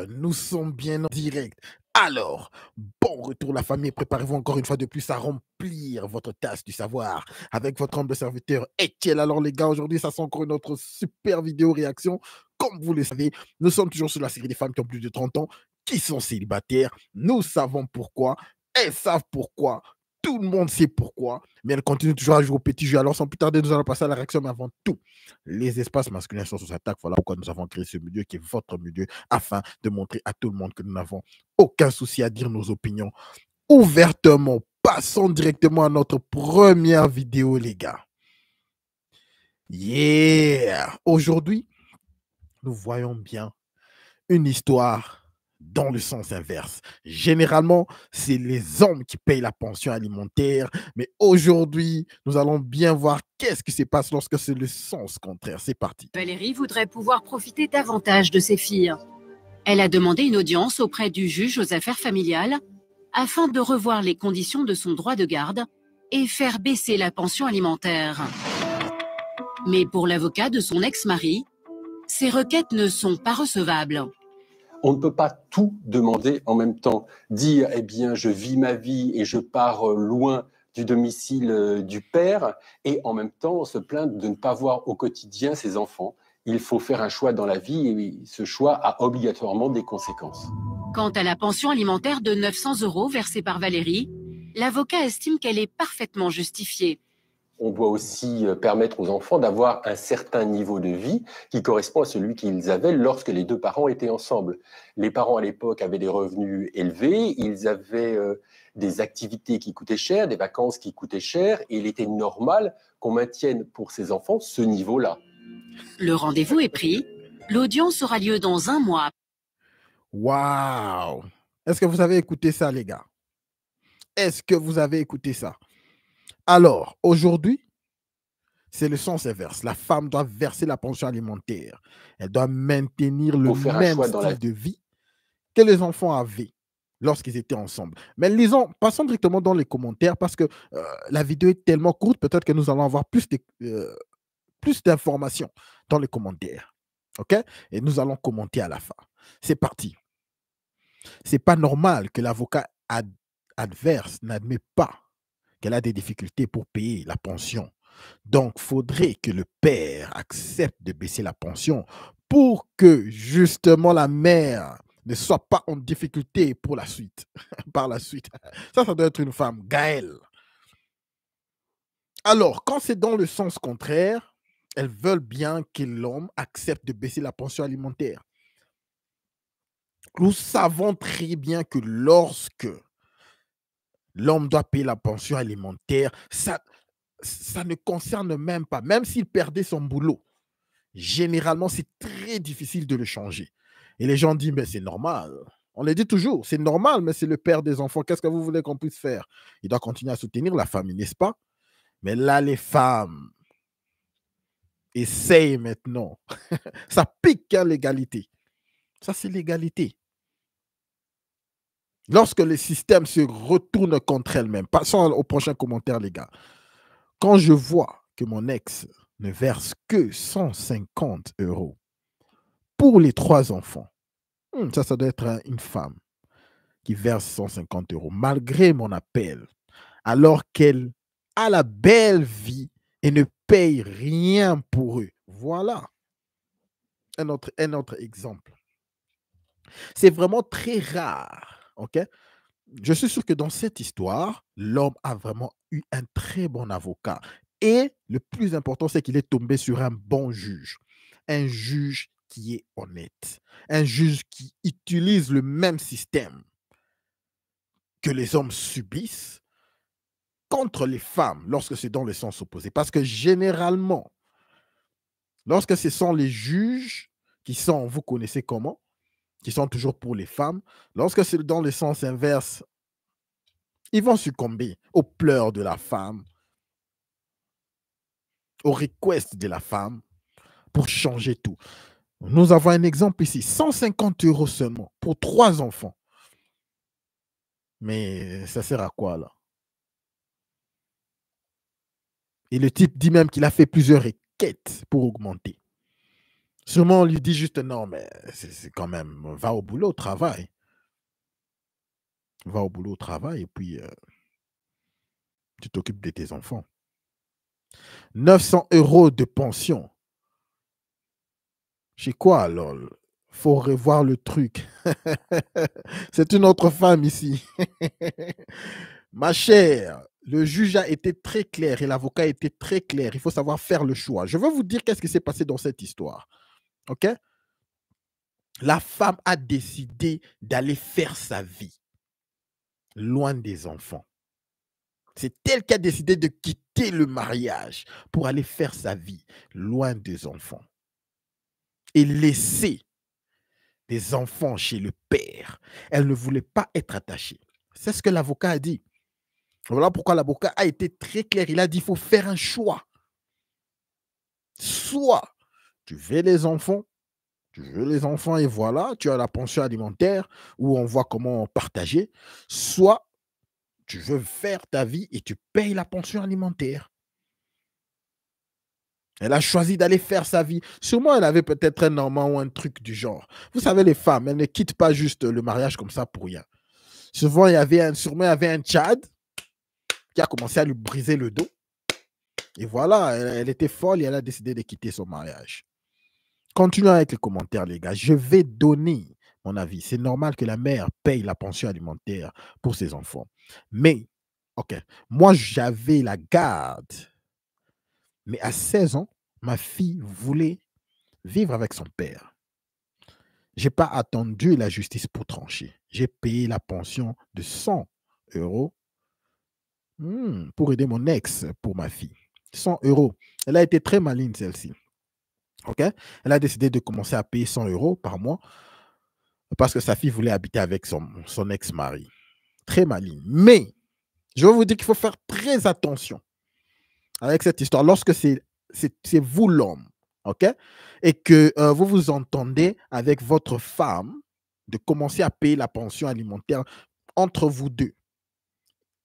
Nous sommes bien en direct. Alors, bon retour la famille, préparez-vous encore une fois de plus à remplir votre tasse du savoir avec votre humble serviteur Etienne. Alors les gars, aujourd'hui, ça sent encore une autre super vidéo réaction. Comme vous le savez, nous sommes toujours sur la série des femmes qui ont plus de 30 ans, qui sont célibataires. Nous savons pourquoi, elles savent pourquoi. Tout le monde sait pourquoi, mais elles continuent toujours à jouer au petit jeu. Alors, sans plus tarder, nous allons passer à la réaction, mais avant tout, les espaces masculins sont sous attaque. Voilà pourquoi nous avons créé ce milieu qui est votre milieu, afin de montrer à tout le monde que nous n'avons aucun souci à dire nos opinions ouvertement. Passons directement à notre première vidéo, les gars. Aujourd'hui, nous voyons bien une histoire dans le sens inverse. Généralement, c'est les hommes qui payent la pension alimentaire, mais aujourd'hui, nous allons bien voir qu'est-ce qui se passe lorsque c'est le sens contraire. C'est parti. Valérie voudrait pouvoir profiter davantage de ses filles. Elle a demandé une audience auprès du juge aux affaires familiales afin de revoir les conditions de son droit de garde et faire baisser la pension alimentaire. Mais pour l'avocat de son ex-mari, ces requêtes ne sont pas recevables. On ne peut pas tout demander en même temps. Dire, eh bien, je vis ma vie et je pars loin du domicile du père, et en même temps se plaindre de ne pas voir au quotidien ses enfants. Il faut faire un choix dans la vie et ce choix a obligatoirement des conséquences. Quant à la pension alimentaire de 900 € versée par Valérie, l'avocat estime qu'elle est parfaitement justifiée. On doit aussi permettre aux enfants d'avoir un certain niveau de vie qui correspond à celui qu'ils avaient lorsque les deux parents étaient ensemble. Les parents à l'époque avaient des revenus élevés, ils avaient des activités qui coûtaient cher, des vacances qui coûtaient cher, et il était normal qu'on maintienne pour ces enfants ce niveau-là. Le rendez-vous est pris. L'audience aura lieu dans 1 mois. Waouh! Est-ce que vous avez écouté ça, les gars? Est-ce que vous avez écouté ça? Alors, aujourd'hui, c'est le sens inverse. La femme doit verser la pension alimentaire. Elle doit maintenir le même style de vie que les enfants avaient lorsqu'ils étaient ensemble. Mais lisons, passons directement dans les commentaires parce que la vidéo est tellement courte, peut-être que nous allons avoir plus d'informations dans les commentaires. OK? Et nous allons commenter à la fin. C'est parti. C'est pas normal que l'avocat adverse n'admet pas qu'elle a des difficultés pour payer la pension. Donc, il faudrait que le père accepte de baisser la pension pour que justement la mère ne soit pas en difficulté pour la suite, par la suite. Ça doit être une femme, Gaëlle. Alors, quand c'est dans le sens contraire, elles veulent bien que l'homme accepte de baisser la pension alimentaire. Nous savons très bien que lorsque l'homme doit payer la pension alimentaire, ça ne concerne même pas, même s'il perdait son boulot. Généralement, c'est très difficile de le changer. Et les gens disent, mais c'est normal. On le dit toujours, c'est normal, mais c'est le père des enfants. Qu'est-ce que vous voulez qu'on puisse faire? Il doit continuer à soutenir la famille, n'est-ce pas? Mais là, les femmes essayent maintenant. Ça pique, hein, l'égalité. Ça, c'est l'égalité. Lorsque le système se retourne contre elle-même. Passons au prochain commentaire, les gars. Quand je vois que mon ex ne verse que 150 € pour les 3 enfants, ça doit être une femme qui verse 150 € malgré mon appel, alors qu'elle a la belle vie et ne paye rien pour eux. Voilà un autre exemple. C'est vraiment très rare, ok? Je suis sûr que dans cette histoire, l'homme a vraiment eu un très bon avocat. Et le plus important, c'est qu'il est tombé sur un bon juge. Un juge qui est honnête. Un juge qui utilise le même système que les hommes subissent contre les femmes lorsque c'est dans le sens opposé. Parce que généralement, lorsque ce sont les juges qui sont, vous connaissez comment, qui sont toujours pour les femmes, lorsque c'est dans le sens inverse, ils vont succomber aux pleurs de la femme, aux requests de la femme pour changer tout. Nous avons un exemple ici, 150 € seulement pour 3 enfants. Mais ça sert à quoi là? Et le type dit même qu'il a fait plusieurs requêtes pour augmenter. Sûrement, on lui dit juste non, mais c'est quand même, va au boulot, travaille. Va au boulot, travaille, et puis tu t'occupes de tes enfants. 900 € de pension. Chez quoi alors? Faut revoir le truc. C'est une autre femme ici. Ma chère, le juge a été très clair et l'avocat a été très clair. Il faut savoir faire le choix. Je veux vous dire qu'est-ce qui s'est passé dans cette histoire. OK? La femme a décidé d'aller faire sa vie loin des enfants. C'est elle qui a décidé de quitter le mariage pour aller faire sa vie loin des enfants et laisser des enfants chez le père. Elle ne voulait pas être attachée. C'est ce que l'avocat a dit. Voilà pourquoi l'avocat a été très clair. Il a dit, il faut faire un choix. Soit tu veux les enfants, et voilà, tu as la pension alimentaire où on voit comment partager. Soit tu veux faire ta vie et tu payes la pension alimentaire. Elle a choisi d'aller faire sa vie. Sûrement, elle avait peut-être un enfant ou un truc du genre. Vous savez, les femmes, elles ne quittent pas juste le mariage comme ça pour rien. Sûrement, il y avait un Tchad qui a commencé à lui briser le dos. Et voilà, elle était folle et elle a décidé de quitter son mariage. Continuons avec les commentaires, les gars. Je vais donner mon avis. C'est normal que la mère paye la pension alimentaire pour ses enfants. Mais, OK, moi, j'avais la garde. Mais à 16 ans, ma fille voulait vivre avec son père. Je n'ai pas attendu la justice pour trancher. J'ai payé la pension de 100 € pour aider mon ex pour ma fille. 100 €. Elle a été très maligne, celle-ci. OK? Elle a décidé de commencer à payer 100 € par mois parce que sa fille voulait habiter avec son ex-mari. Très maligne. Mais, je veux vous dire qu'il faut faire très attention avec cette histoire. Lorsque c'est vous l'homme, OK? Et que vous vous entendez avec votre femme de commencer à payer la pension alimentaire entre vous deux.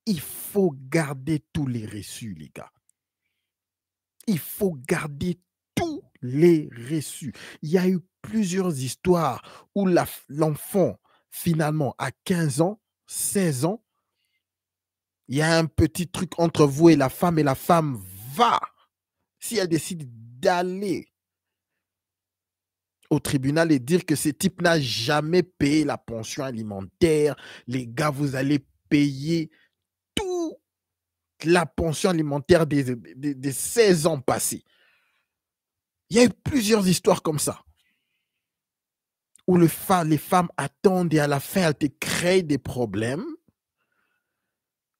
Il faut garder tous les reçus, les gars. Il faut garder tous les reçus. Il y a eu plusieurs histoires où l'enfant, finalement, à 15 ans, 16 ans, il y a un petit truc entre vous et la femme va, si elle décide d'aller au tribunal et dire que ce type n'a jamais payé la pension alimentaire, les gars, vous allez payer toute la pension alimentaire des 16 ans passés. Il y a eu plusieurs histoires comme ça, où les femmes attendent et à la fin, elles te créent des problèmes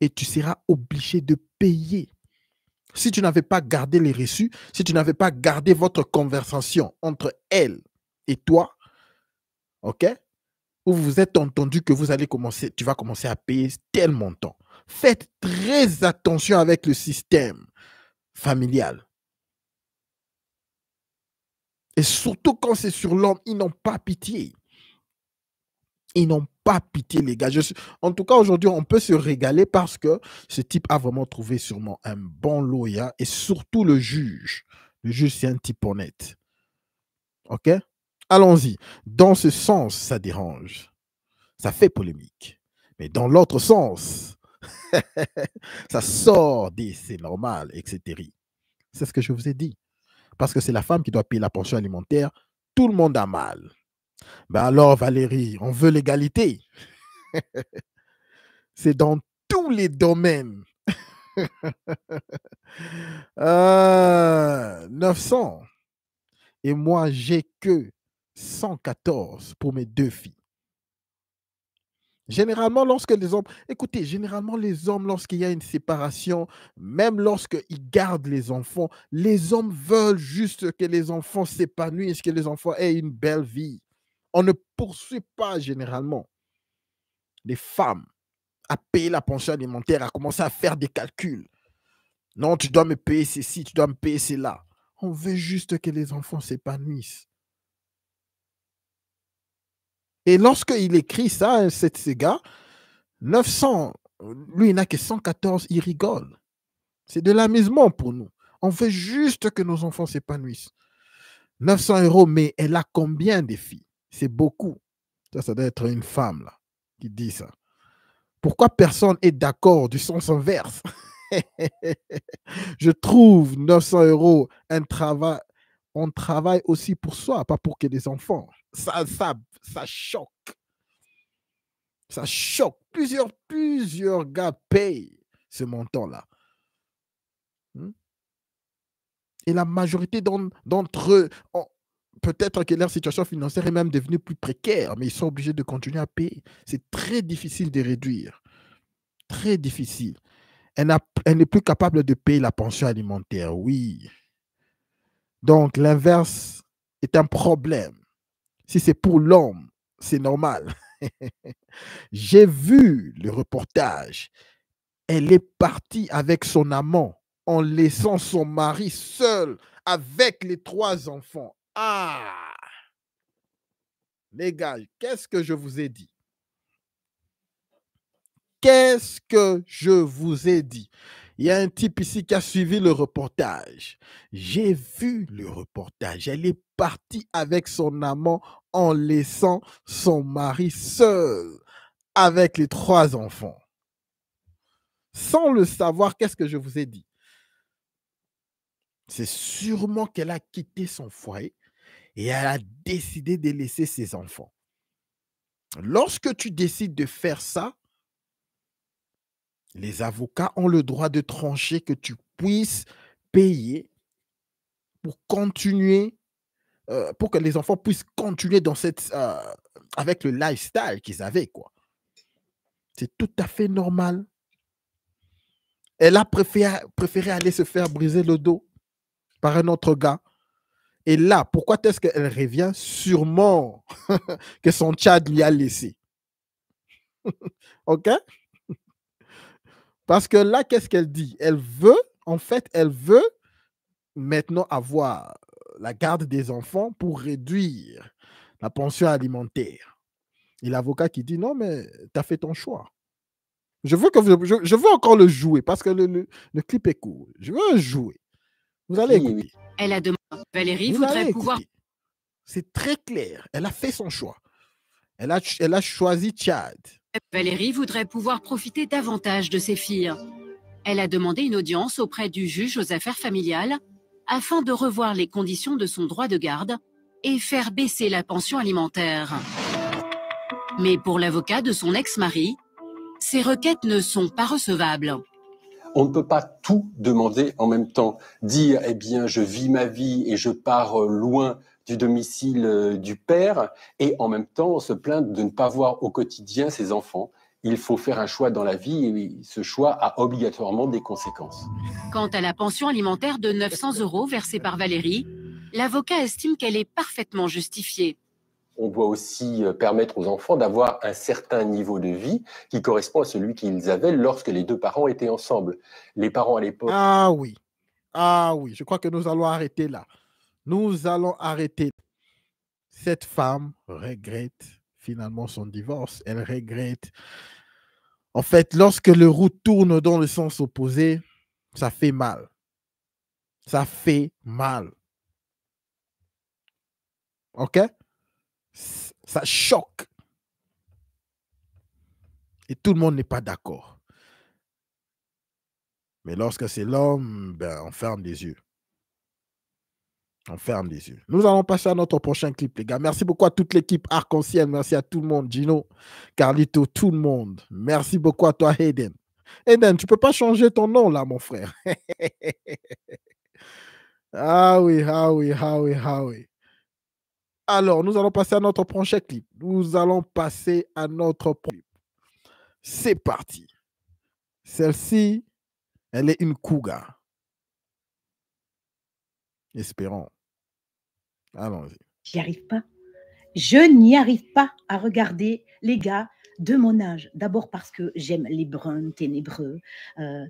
et tu seras obligé de payer. Si tu n'avais pas gardé les reçus, si tu n'avais pas gardé votre conversation entre elle et toi, OK, où vous vous êtes entendu que tu vas commencer à payer tel montant. Faites très attention avec le système familial. Et surtout quand c'est sur l'homme, ils n'ont pas pitié. Ils n'ont pas pitié, les gars. En tout cas, aujourd'hui, on peut se régaler parce que ce type a vraiment trouvé sûrement un bon lawyer et surtout le juge. Le juge, c'est un type honnête. OK? Allons-y. Dans ce sens, ça dérange. Ça fait polémique. Mais dans l'autre sens, ça sort des c'est normal, etc. C'est ce que je vous ai dit. Parce que c'est la femme qui doit payer la pension alimentaire. Tout le monde a mal. Ben alors, Valérie, on veut l'égalité. C'est dans tous les domaines. 900. Et moi, j'ai que 114 pour mes 2 filles. Généralement, généralement, les hommes, lorsqu'il y a une séparation, même lorsqu'ils gardent les enfants, les hommes veulent juste que les enfants s'épanouissent, que les enfants aient une belle vie. On ne poursuit pas généralement les femmes à payer la pension alimentaire, à commencer à faire des calculs. Non, tu dois me payer ceci, tu dois me payer cela. On veut juste que les enfants s'épanouissent. Et lorsqu'il écrit ça, ces gars, 900, lui, il n'a que 114, il rigole. C'est de l'amusement pour nous. On veut juste que nos enfants s'épanouissent. 900 euros, mais elle a combien de filles? C'est beaucoup. Ça doit être une femme là, qui dit ça. Pourquoi personne est d'accord du sens inverse? Je trouve 900 euros un travail. On travaille aussi pour soi, pas pour que les enfants. Ça choque. Ça choque. Plusieurs gars payent ce montant-là. Et la majorité d'entre eux, peut-être que leur situation financière est même devenue plus précaire, mais ils sont obligés de continuer à payer. C'est très difficile de réduire. Très difficile. Elle n'est plus capable de payer la pension alimentaire, oui. Donc, l'inverse est un problème. Si c'est pour l'homme, c'est normal. J'ai vu le reportage. Elle est partie avec son amant en laissant son mari seul avec les 3 enfants. Ah! Les gars, qu'est-ce que je vous ai dit? Qu'est-ce que je vous ai dit? Il y a un type ici qui a suivi le reportage. J'ai vu le reportage. Elle est partie avec son amant en laissant son mari seul avec les 3 enfants. Sans le savoir, qu'est-ce que je vous ai dit? C'est sûrement qu'elle a quitté son foyer et elle a décidé de laisser ses enfants. Lorsque tu décides de faire ça, les avocats ont le droit de trancher que tu puisses payer pour continuer, pour que les enfants puissent continuer dans avec le lifestyle qu'ils avaient, quoi. C'est tout à fait normal. Elle a préféré aller se faire briser le dos par un autre gars. Et là, pourquoi est-ce qu'elle revient? Sûrement que son Tchad lui a laissé. OK? Parce que là, qu'est-ce qu'elle dit? Elle veut maintenant avoir la garde des enfants pour réduire la pension alimentaire. Et l'avocat qui dit non, mais tu as fait ton choix. Je veux encore le jouer parce que le clip est court. Je veux le jouer. Vous allez Oui, écouter. Elle a demandé. Valérie Vous voudrait allez pouvoir. écouter. C'est très clair. Elle a fait son choix. Elle a choisi Tchad. Valérie voudrait pouvoir profiter davantage de ses filles. Elle a demandé une audience auprès du juge aux affaires familiales afin de revoir les conditions de son droit de garde et faire baisser la pension alimentaire. Mais pour l'avocat de son ex-mari, ces requêtes ne sont pas recevables. On ne peut pas tout demander en même temps. Dire, eh bien, je vis ma vie et je pars loin du domicile du père, et en même temps se plaindre de ne pas voir au quotidien ses enfants. Il faut faire un choix dans la vie et ce choix a obligatoirement des conséquences. Quant à la pension alimentaire de 900 € versée par Valérie, l'avocat estime qu'elle est parfaitement justifiée. On doit aussi permettre aux enfants d'avoir un certain niveau de vie qui correspond à celui qu'ils avaient lorsque les 2 parents étaient ensemble. Les parents à l'époque... Ah oui. Ah oui. Je crois que nous allons arrêter là. Nous allons arrêter. Cette femme regrette finalement son divorce. Elle regrette. En fait, lorsque le roue tourne dans le sens opposé, ça fait mal. Ça fait mal. OK? Ça choque. Et tout le monde n'est pas d'accord. Mais lorsque c'est l'homme, ben, on ferme les yeux. On ferme les yeux. Nous allons passer à notre prochain clip, les gars. Merci beaucoup à toute l'équipe Arc-en-Ciel. Merci à tout le monde. Gino, Carlito, tout le monde. Merci beaucoup à toi, Hayden. Hayden, tu ne peux pas changer ton nom, là, mon frère. Ah oui, ah oui, ah oui, ah oui. Alors, nous allons passer à notre prochain clip. Nous allons passer à notre clip. C'est parti. Celle-ci, elle est une cougar. Espérons. Allons-y. J'y arrive pas. Je n'y arrive pas à regarder les gars de mon âge. D'abord parce que j'aime les bruns ténébreux,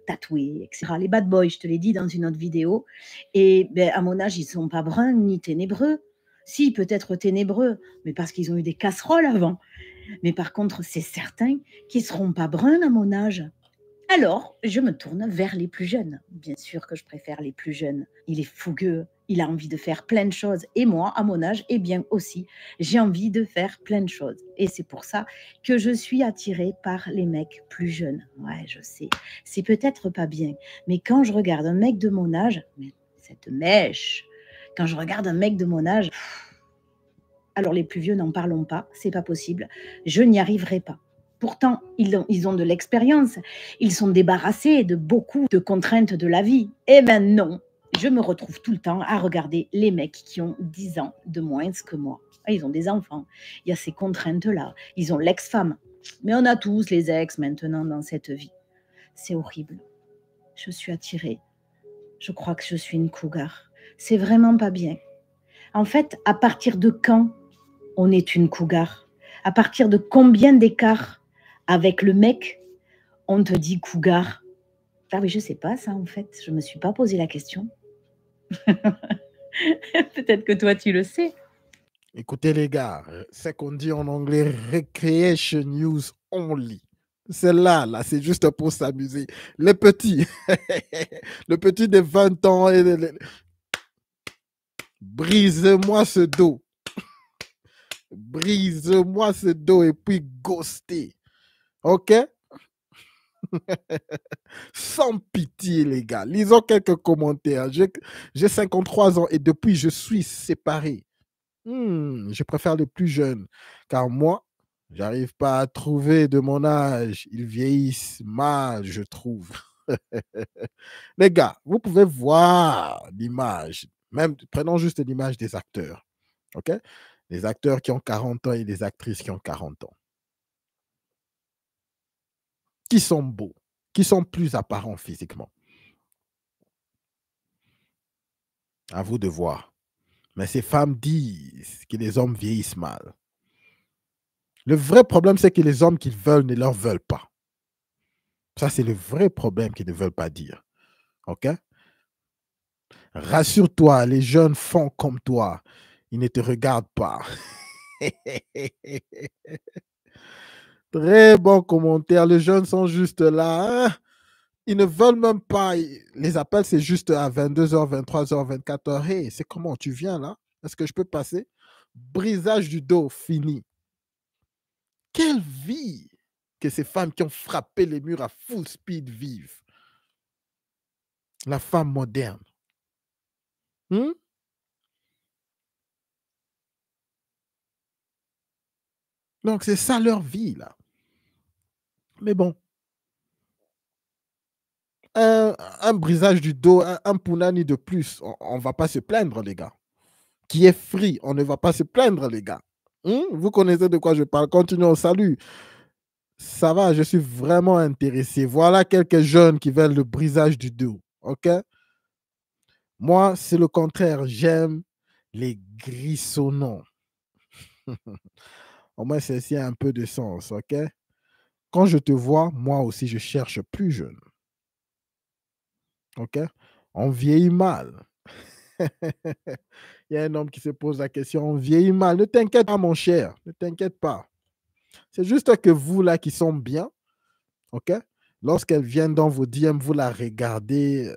tatoués, etc. Les bad boys, je te l'ai dit dans une autre vidéo. Et ben, à mon âge, ils ne sont pas bruns ni ténébreux. Si, peut-être ténébreux, mais parce qu'ils ont eu des casseroles avant. Mais par contre, c'est certain qu'ils ne seront pas bruns à mon âge. Alors, je me tourne vers les plus jeunes. Bien sûr que je préfère les plus jeunes. Il est fougueux, il a envie de faire plein de choses. Et moi, à mon âge, eh bien aussi, j'ai envie de faire plein de choses. Et c'est pour ça que je suis attirée par les mecs plus jeunes. Ouais, je sais, c'est peut-être pas bien. Mais quand je regarde un mec de mon âge, mais cette mèche, quand je regarde un mec de mon âge, alors les plus vieux, n'en parlons pas, c'est pas possible. Je n'y arriverai pas. Pourtant, ils ont de l'expérience, ils sont débarrassés de beaucoup de contraintes de la vie. Eh ben non, je me retrouve tout le temps à regarder les mecs qui ont 10 ans de moins que moi. Ils ont des enfants, il y a ces contraintes-là, ils ont l'ex-femme. Mais on a tous les ex maintenant dans cette vie. C'est horrible. Je suis attirée. Je crois que je suis une cougar. C'est vraiment pas bien. En fait, à partir de quand on est une cougar? À partir de combien d'écart avec le mec on te dit cougar? Ah oui, je sais pas ça en fait. Je me suis pas posé la question. Peut-être que toi tu le sais. Écoutez les gars, c'est qu'on dit en anglais recreation news only. Celle-là, là, c'est juste pour s'amuser. Les petits, le petit de 20 ans, brise-moi ce dos. Brise-moi ce dos et puis ghoster. OK? Sans pitié, les gars. Lisons quelques commentaires. J'ai 53 ans et depuis, je suis séparé. Je préfère les plus jeunes, car moi, j'arrive pas à trouver de mon âge. Ils vieillissent mal, je trouve. Les gars, vous pouvez voir l'image. Même, prenons juste l'image des acteurs. OK? Les acteurs qui ont 40 ans et les actrices qui ont 40 ans. Qui sont beaux, qui sont plus apparents physiquement. À vous de voir. Mais ces femmes disent que les hommes vieillissent mal. Le vrai problème, c'est que les hommes qu'ils veulent ne leur veulent pas. Ça, c'est le vrai problème qu'ils ne veulent pas dire. OK? Rassure-toi, les jeunes font comme toi. Ils ne te regardent pas. Très bon commentaire. Les jeunes sont juste là. Hein? Ils ne veulent même pas. Les appels, c'est juste à 22h, 23h, 24h. Hey, c'est comment? Tu viens là? Est-ce que je peux passer? Brisage du dos, fini. Quelle vie que ces femmes qui ont frappé les murs à full speed vivent. La femme moderne. Donc, c'est ça leur vie, là. Mais bon, un brisage du dos, un punani de plus, on ne va pas se plaindre, les gars. Qui est free, on ne va pas se plaindre, les gars. Vous connaissez de quoi je parle. Continuons, salut. Ça va, je suis vraiment intéressé. Voilà quelques jeunes qui veulent le brisage du dos. OK? Moi, c'est le contraire. J'aime les grissonnants. Au moins, ceci a un peu de sens. OK? Quand je te vois, moi aussi, je cherche plus jeune. OK? On vieillit mal. Il y a un homme qui se pose la question, on vieillit mal. Ne t'inquiète pas, mon cher. Ne t'inquiète pas. C'est juste que vous, là, qui sont bien, OK? Lorsqu'elle vient dans vos DM, vous la regardez.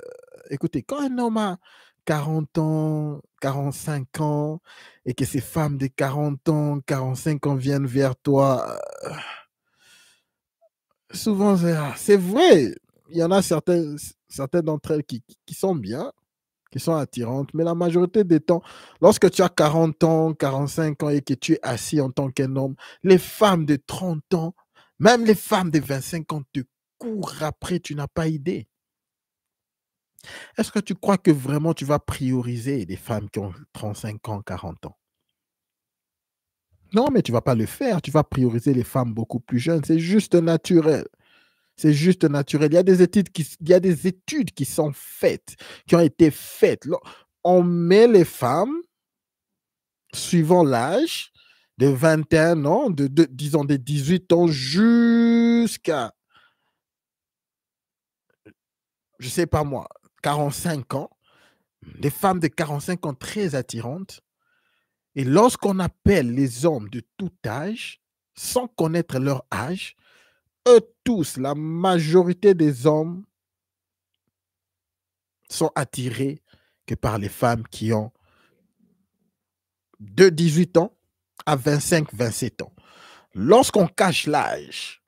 Écoutez, quand un homme a 40 ans, 45 ans, et que ces femmes de 40 ans, 45 ans viennent vers toi, souvent, c'est vrai. Il y en a certaines d'entre elles qui sont bien, qui sont attirantes, mais la majorité des temps, lorsque tu as 40 ans, 45 ans et que tu es assis en tant qu'un homme, les femmes de 30 ans, même les femmes de 25 ans te courent après, tu n'as pas idée. Est-ce que tu crois que vraiment tu vas prioriser les femmes qui ont 35 ans, 40 ans? Non, mais tu ne vas pas le faire. Tu vas prioriser les femmes beaucoup plus jeunes. C'est juste naturel. C'est juste naturel. Il y a des études qui sont faites, qui ont été faites. On met les femmes, suivant l'âge, de 21 ans, disons de 18 ans jusqu'à, je ne sais pas moi, 45 ans. Des femmes de 45 ans très attirantes. Et lorsqu'on appelle les hommes de tout âge, sans connaître leur âge, eux tous, la majorité des hommes sont attirés que par les femmes qui ont de 18 ans à 25, 27 ans. Lorsqu'on cache l'âge,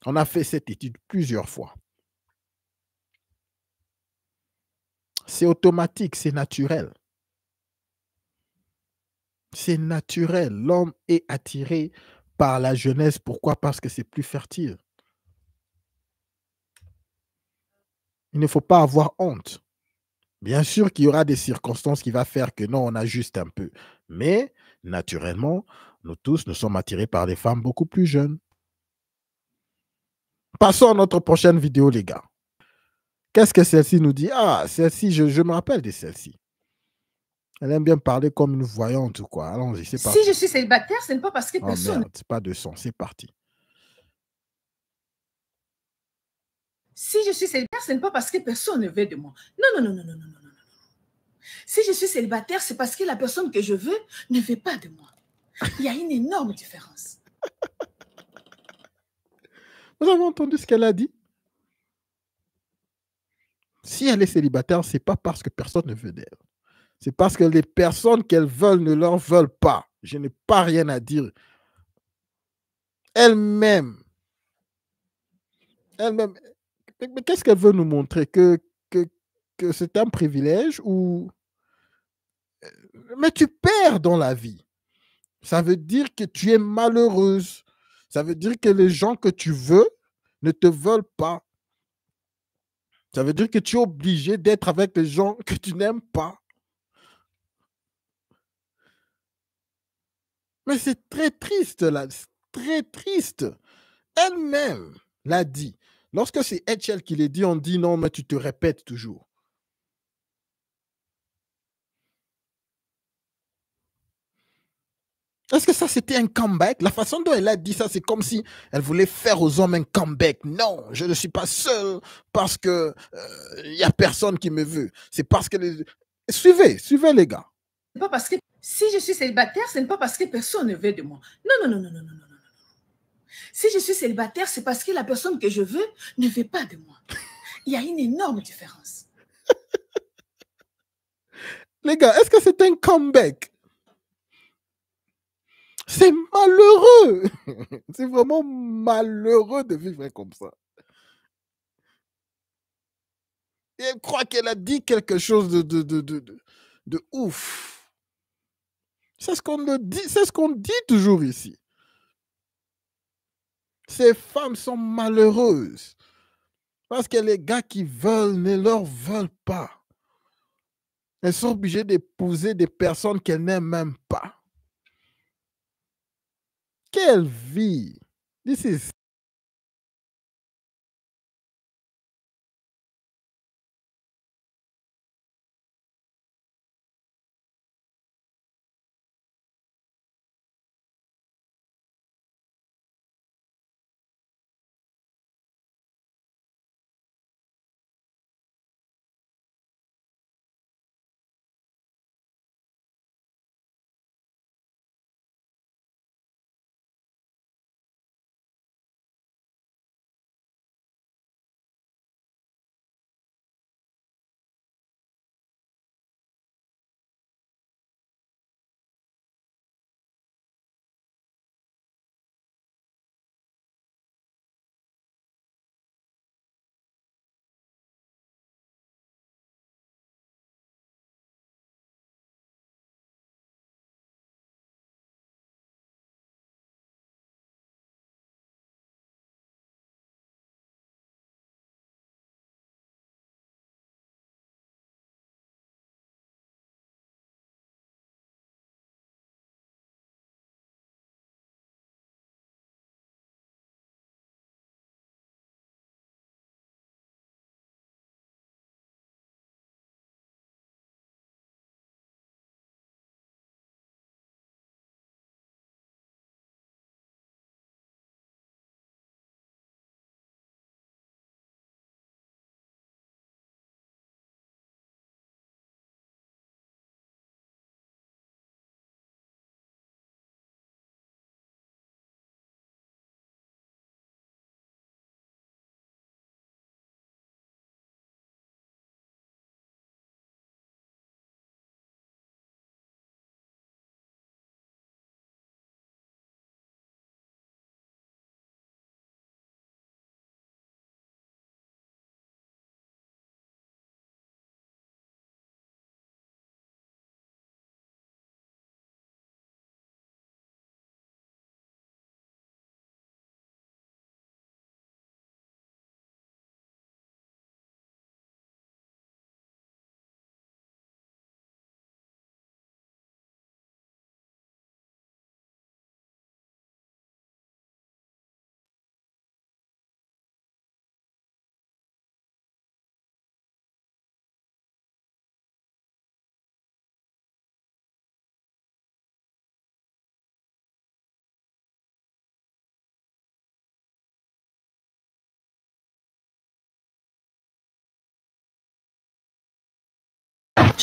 on a fait cette étude plusieurs fois. C'est automatique, c'est naturel. C'est naturel. L'homme est attiré par la jeunesse. Pourquoi? Parce que c'est plus fertile. Il ne faut pas avoir honte. Bien sûr qu'il y aura des circonstances qui vont faire que non, on ajuste un peu. Mais naturellement, nous tous, nous sommes attirés par des femmes beaucoup plus jeunes. Passons à notre prochaine vidéo, les gars. Qu'est-ce que celle-ci nous dit? Ah, celle-ci, je me rappelle de celle-ci. Elle aime bien parler comme une voyante ou quoi. Allons-y, c'est parti. Si je suis célibataire, ce n'est pas parce que Oh personne... merde, c'est pas de son, c'est parti. Si je suis célibataire, ce n'est pas parce que personne ne veut de moi. Non, non, non, non, non, non, non, non. Si je suis célibataire, c'est parce que la personne que je veux ne veut pas de moi. Il y a une énorme différence. Vous avez entendu ce qu'elle a dit? Si elle est célibataire, c'est pas parce que personne ne veut d'elle. C'est parce que les personnes qu'elles veulent ne leur veulent pas. Je n'ai pas rien à dire. Elle-même, elle-même, mais qu'est-ce qu'elle veut nous montrer? Que c'est un privilège ou... Mais tu perds dans la vie. Ça veut dire que tu es malheureuse. Ça veut dire que les gens que tu veux ne te veulent pas. Ça veut dire que tu es obligé d'être avec les gens que tu n'aimes pas. Mais c'est très triste, là. C'est très triste. Elle-même l'a dit. Lorsque c'est Etchel qui l'a dit, on dit non, mais tu te répètes toujours. Est-ce que ça, c'était un comeback? La façon dont elle a dit ça, c'est comme si elle voulait faire aux hommes un comeback. Non, je ne suis pas seule parce que il n'y a personne qui me veut. C'est parce que... Suivez les gars. C'est pas parce que si je suis célibataire, ce n'est pas parce que personne ne veut de moi. Non, non, non, non, non, non, non, non. Si je suis célibataire, c'est parce que la personne que je veux ne veut pas de moi. Il y a une énorme différence. Les gars, est-ce que c'est un comeback? C'est malheureux. C'est vraiment malheureux de vivre comme ça. Et elle croit qu'elle a dit quelque chose de ouf. C'est ce qu'on dit, c'est ce qu'on dit toujours ici. Ces femmes sont malheureuses parce que les gars qui veulent ne leur veulent pas. Elles sont obligées d'épouser des personnes qu'elles n'aiment même pas. Quelle vie! This is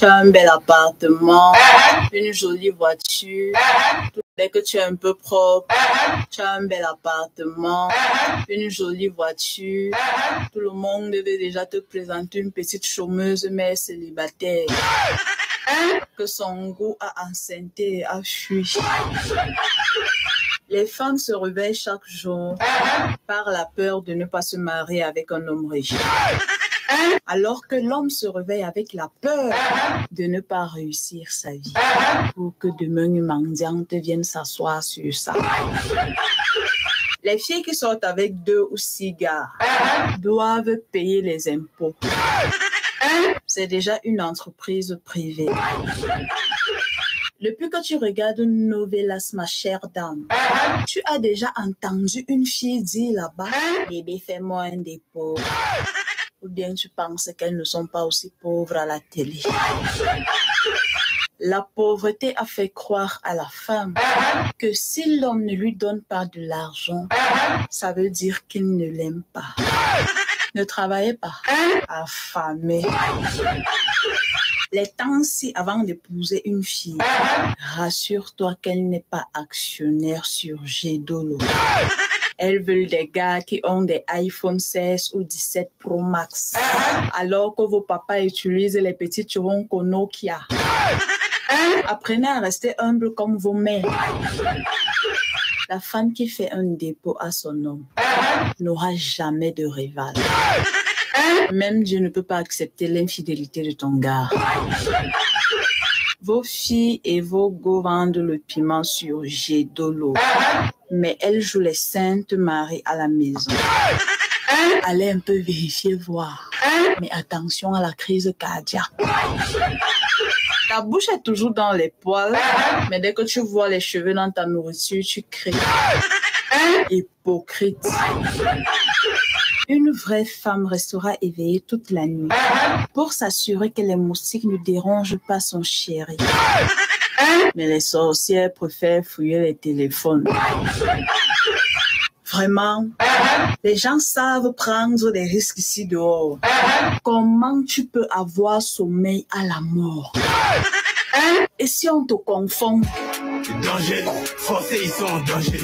Tu as un bel appartement, une jolie voiture. Dès que tu es un peu propre, tu as un bel appartement, une jolie voiture. Tout le monde veut déjà te présenter une petite chômeuse mais célibataire. Que son goût à enceinter a fui. Les femmes se réveillent chaque jour par la peur de ne pas se marier avec un homme riche. Alors que l'homme se réveille avec la peur de ne pas réussir sa vie pour que demain une mendiante vienne s'asseoir sur ça. Les filles qui sortent avec 2 ou 6 gars doivent payer les impôts. C'est déjà une entreprise privée. Depuis que tu regardes Novelas, ma chère dame, tu as déjà entendu une fille dire là-bas, bébé, fais-moi un dépôt. Ou bien tu penses qu'elles ne sont pas aussi pauvres à la télé. La pauvreté a fait croire à la femme que si l'homme ne lui donne pas de l'argent, ça veut dire qu'il ne l'aime pas. Ne travaillez pas, affamé. Les temps-ci, avant d'épouser une fille, rassure-toi qu'elle n'est pas actionnaire sur Gedolo. Elles veulent des gars qui ont des iPhone 16 ou 17 Pro Max, alors que vos papas utilisent les petits Ronco Nokia. Apprenez à rester humble comme vos mères. La femme qui fait un dépôt à son homme n'aura jamais de rival. Même Dieu ne peut pas accepter l'infidélité de ton gars. Vos filles et vos go vendent le piment sur Gedolo, mais elles jouent les saintes Marie à la maison. Allez un peu vérifier, voir. Mais attention à la crise cardiaque. Ta bouche est toujours dans les poils, mais dès que tu vois les cheveux dans ta nourriture, tu cries. Hypocrite. Une vraie femme restera éveillée toute la nuit pour s'assurer que les moustiques ne dérangent pas son chéri. Mais les sorcières préfèrent fouiller les téléphones. Vraiment, les gens savent prendre des risques ici dehors. Comment tu peux avoir sommeil à la mort? Et si on te confond? Danger, forcés, ils sont en danger.